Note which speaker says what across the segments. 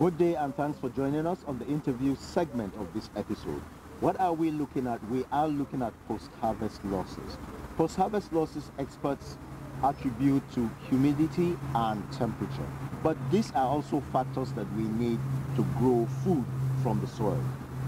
Speaker 1: Good day and thanks for joining us on the interview segment of this episode. What are we looking at? We are looking at post-harvest losses. Post-harvest losses experts attribute to humidity and temperature. But these are also factors that we need to grow food from the soil.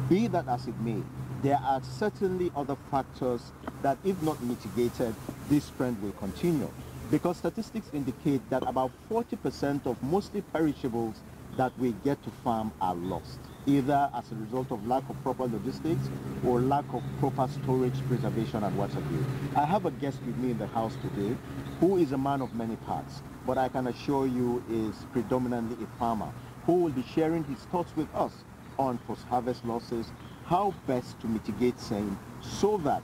Speaker 1: Be that as it may, there are certainly other factors that, if not mitigated, this trend will continue. Because statistics indicate that about 40% of mostly perishables that we get to farm are lost, either as a result of lack of proper logistics or lack of proper storage, preservation, and what have you. I have a guest with me in the house today who is a man of many parts, but I can assure you is predominantly a farmer who will be sharing his thoughts with us on post-harvest losses, how best to mitigate same, so that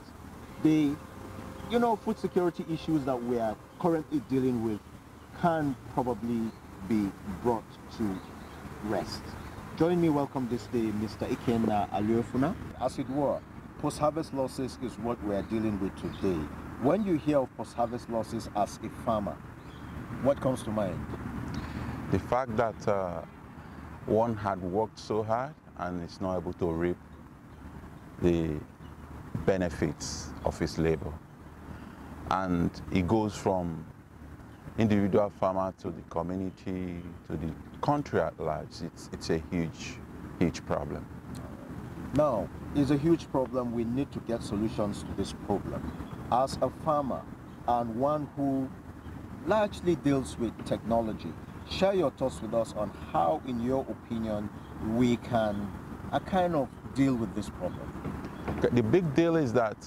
Speaker 1: the food security issues that we are currently dealing with can probably be brought to rest. Join me, welcome this day, Mr. Ekenechukwu Aloefuna. As it were, post-harvest losses is what we are dealing with today. When you hear of post-harvest losses as a farmer, what comes to mind?
Speaker 2: The fact that one had worked so hard and is not able to reap the benefits of his labor. And it goes from individual farmer to the community, to the country at large. It's a huge problem.
Speaker 1: Now, it's a huge problem. We need to get solutions to this problem. As a farmer and one who largely deals with technology, share your thoughts with us on how, in your opinion, we can kind of deal with this problem.
Speaker 2: The big deal is that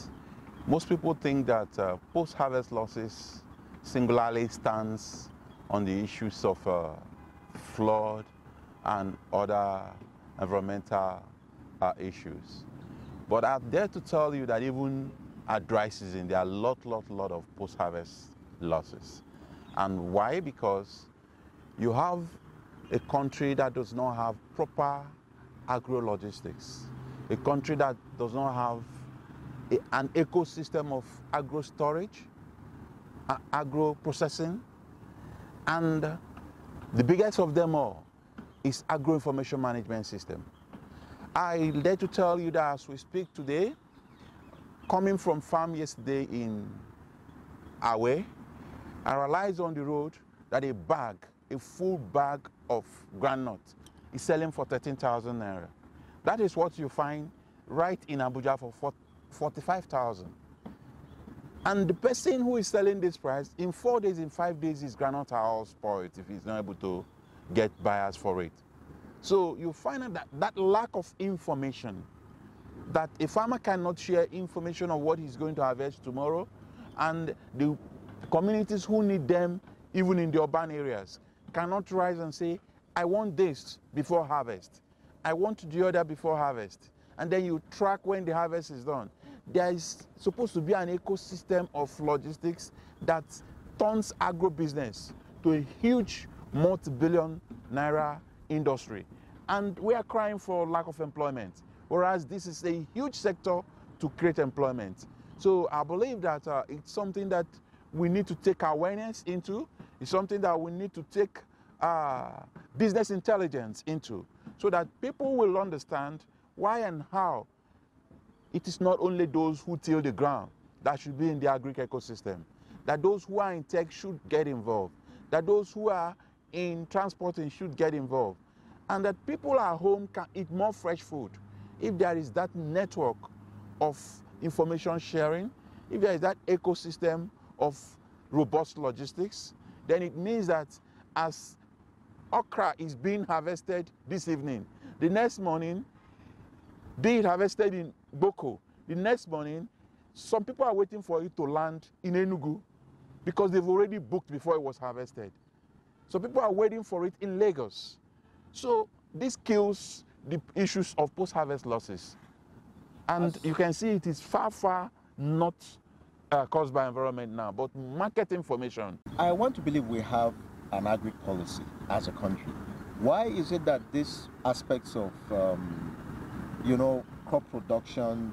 Speaker 2: most people think that post-harvest losses singularly stands on the issues of flood and other environmental issues. But I'm there to tell you that even at dry season, there are a lot of post-harvest losses. And why? Because you have a country that does not have proper agro-logistics, a country that does not have an ecosystem of agro-storage, agro-processing, and the biggest of them all is agro-information management system. I dare to tell you that as we speak today, coming from farm yesterday in Awe, I realized on the road that a full bag of groundnut is selling for 13,000 naira. That is what you find right in Abuja for 45,000. And the person who is selling this price, in 4 days, in 5 days, his groundnut are all spoiled if he's not able to get buyers for it. So you find out that lack of information, that a farmer cannot share information of what he's going to harvest tomorrow, and the communities who need them, even in the urban areas, cannot rise and say, I want this before harvest. I want the other before harvest. And then you track when the harvest is done. There is supposed to be an ecosystem of logistics that turns agribusiness to a huge multi-billion naira industry. And we are crying for lack of employment, whereas this is a huge sector to create employment. So I believe that it's something that we need to take awareness into. It's something that we need to take business intelligence into, so that people will understand why and how it is not only those who till the ground that should be in the agri ecosystem, that those who are in tech should get involved, that those who are in transporting should get involved, and that people at home can eat more fresh food. If there is that network of information sharing, if there is that ecosystem of robust logistics, then it means that as okra is being harvested this evening, the next morning, be it harvested in Boko, the next morning, some people are waiting for it to land in Enugu because they've already booked before it was harvested. So people are waiting for it in Lagos. So this kills the issues of post-harvest losses. And you can see it is far not caused by environment now, but market information.
Speaker 1: I want to believe we have an agri policy as a country. Why is it that these aspects of crop production,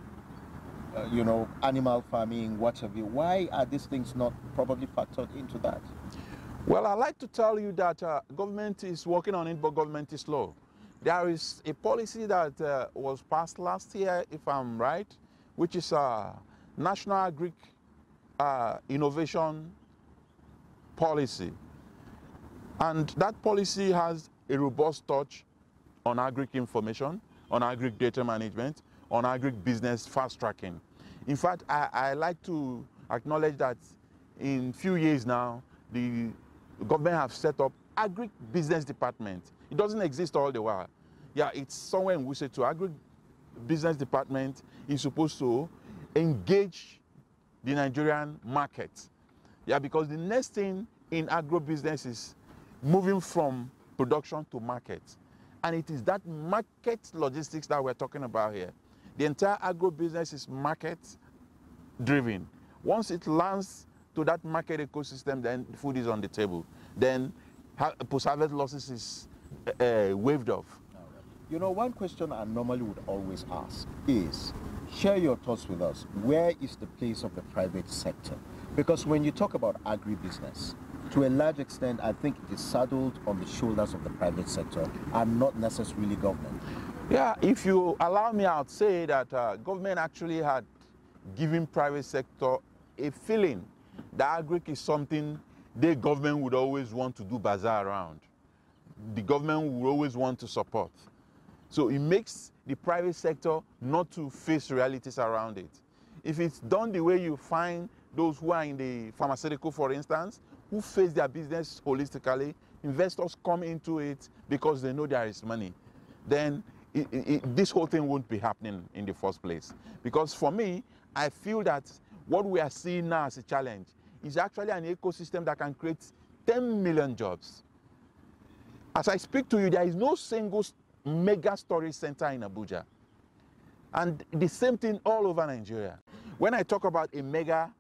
Speaker 1: animal farming, what have you, why are these things not probably factored into that?
Speaker 2: Well, I like to tell you that government is working on it, but government is slow. There is a policy that was passed last year, if I'm right, which is National Agri Innovation Policy. And that policy has a robust touch on agri information, on agri data management, on agribusiness fast tracking. In fact, I like to acknowledge that in few years now, the government have set up Agribusiness department. It doesn't exist all the while. Yeah, it's somewhere in Wuse too. Agribusiness department is supposed to engage the Nigerian market. Yeah, because the next thing in agribusiness is moving from production to market. And it is that market logistics that we're talking about here. The entire agribusiness is market driven. Once it lands to that market ecosystem, then food is on the table. Then post-harvest losses is waived off.
Speaker 1: You know, one question I normally would always ask is, share your thoughts with us. Where is the place of the private sector? Because when you talk about agribusiness, to a large extent, I think it is saddled on the shoulders of the private sector and not necessarily government.
Speaker 2: Yeah, if you allow me, I'd say that government actually had given private sector a feeling that agric is something the government would always want to do bazaar around. The government would always want to support. So it makes the private sector not to face realities around it. If it's done the way you find those who are in the pharmaceutical, for instance, who face their business holistically, investors come into it because they know there is money, then this whole thing won't be happening in the first place. Because for me, I feel that what we are seeing now as a challenge is actually an ecosystem that can create 10 million jobs. As I speak to you, there is no single mega storage center in Abuja. And the same thing all over Nigeria. When I talk about a mega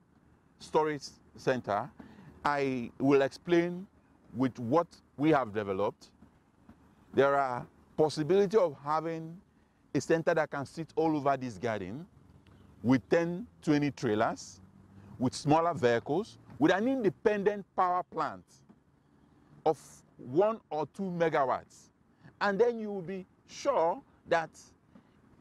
Speaker 2: storage center, I will explain with what we have developed. There are possibility of having a center that can sit all over this garden with 10, 20 trailers, with smaller vehicles, with an independent power plant of 1 or 2 megawatts. And then you will be sure that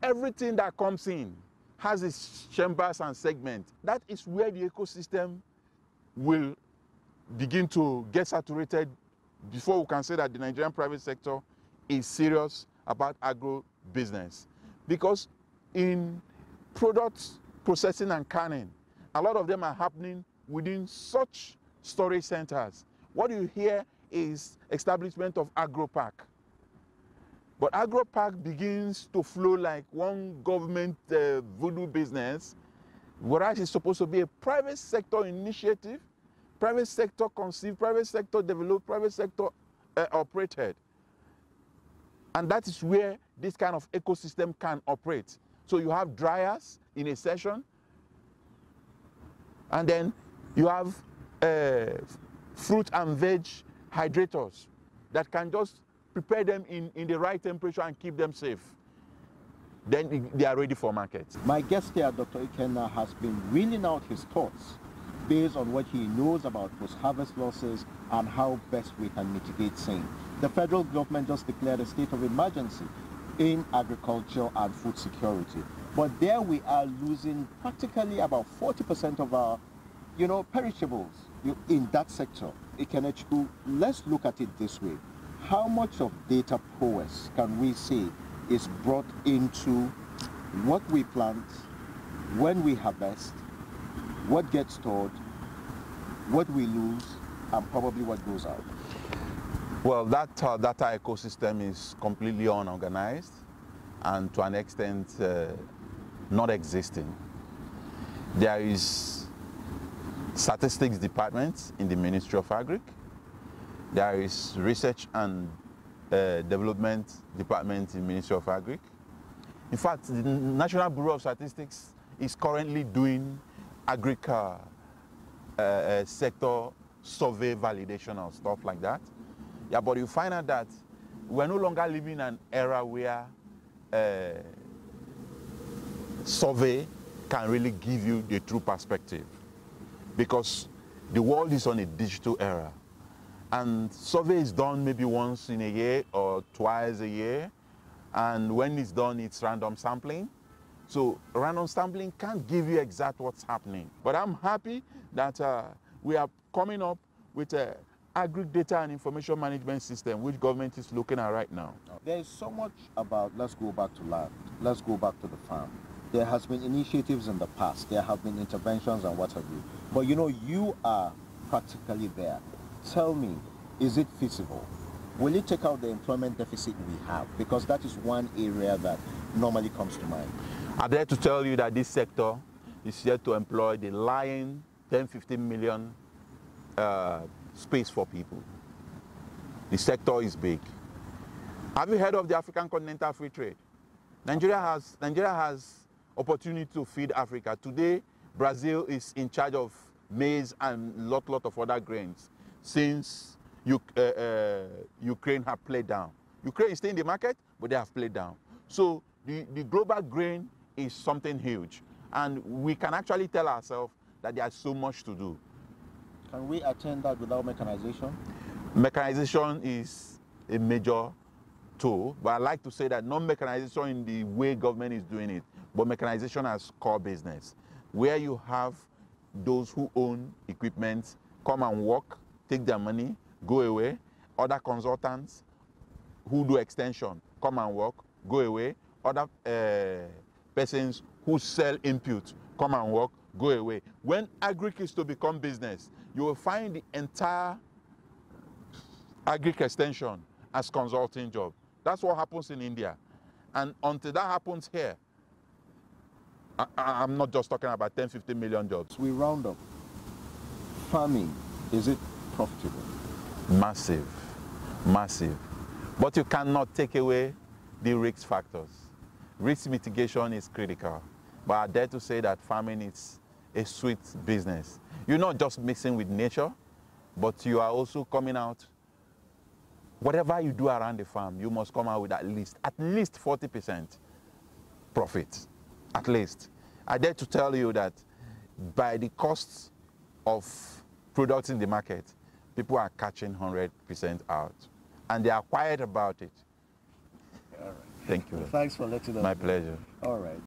Speaker 2: everything that comes in has its chambers and segments. That is where the ecosystem will begin to get saturated before we can say that the Nigerian private sector is serious about agro-business. Because in product processing and canning, a lot of them are happening within such storage centers. What you hear is establishment of agro-park. But agro-park begins to flow like one government voodoo business, whereas it's supposed to be a private sector initiative, private sector conceived, private sector developed, private sector operated. And that is where this kind of ecosystem can operate. So you have dryers in a session, and then you have fruit and veg hydrators that can just prepare them in the right temperature and keep them safe. Then they are ready for market.
Speaker 1: My guest here, Dr. Ikenna, has been reeling out his thoughts based on what he knows about post-harvest losses and how best we can mitigate same. The federal government just declared a state of emergency in agriculture and food security. But there we are losing practically about 40% of our, perishables in that sector. Ekenechukwu, let's look at it this way. How much of data prowess can we say is brought into what we plant, when we harvest, what gets stored, what we lose, and probably what goes out?
Speaker 2: Well, that data ecosystem is completely unorganized and to an extent not existing. There is statistics department in the Ministry of Agric. There is research and development department in the Ministry of Agric. In fact, the National Bureau of Statistics is currently doing agric sector survey validation and stuff like that. Yeah, but you find out that we're no longer living in an era where survey can really give you the true perspective, because the world is on a digital era. And survey is done maybe once in a year or twice a year And when it's done, it's random sampling. So random sampling can't give you exact what's happening. But I'm happy that we are coming up with a agri-data and information management system, which government is looking at right now.
Speaker 1: There is so much about let's go back to land, let's go back to the farm. There has been initiatives in the past, there have been interventions and what have you. But you know, you are practically there. Tell me, is it feasible? Will it take out the employment deficit we have? Because that is one area that normally comes to mind.
Speaker 2: I dare to tell you that this sector is yet to employ the lying 10-15 million space for people. The sector is big. Have you heard of the African Continental Free Trade? Nigeria has opportunity to feed Africa. Today, Brazil is in charge of maize and lot of other grains since Ukraine have played down. Ukraine is still in the market, but they have played down. So the global grain is something huge. And we can actually tell ourselves that there's so much to do.
Speaker 1: Can we attain that without mechanization?
Speaker 2: Mechanization is a major tool, but I like to say that not mechanization in the way government is doing it, but mechanization as core business, where you have those who own equipment come and work, take their money, go away. Other consultants who do extension come and work, go away. Other persons who sell input come and work, go away. When agric is to become business, you will find the entire agric extension as consulting job. That's what happens in India. And until that happens here, I'm not just talking about 10-15 million jobs.
Speaker 1: We round up. Farming, is it profitable?
Speaker 2: Massive, massive. But you cannot take away the risk factors. Risk mitigation is critical. But I dare to say that farming is a sweet business. You're not just mixing with nature, but you are also coming out. Whatever you do around the farm, you must come out with at least 40% profit. At least. I dare to tell you that by the cost of products in the market, people are catching 100% out. And they are quiet about it.
Speaker 1: All right.
Speaker 2: Thank you.
Speaker 1: Well, thanks for letting us know.
Speaker 2: My pleasure.
Speaker 1: All right.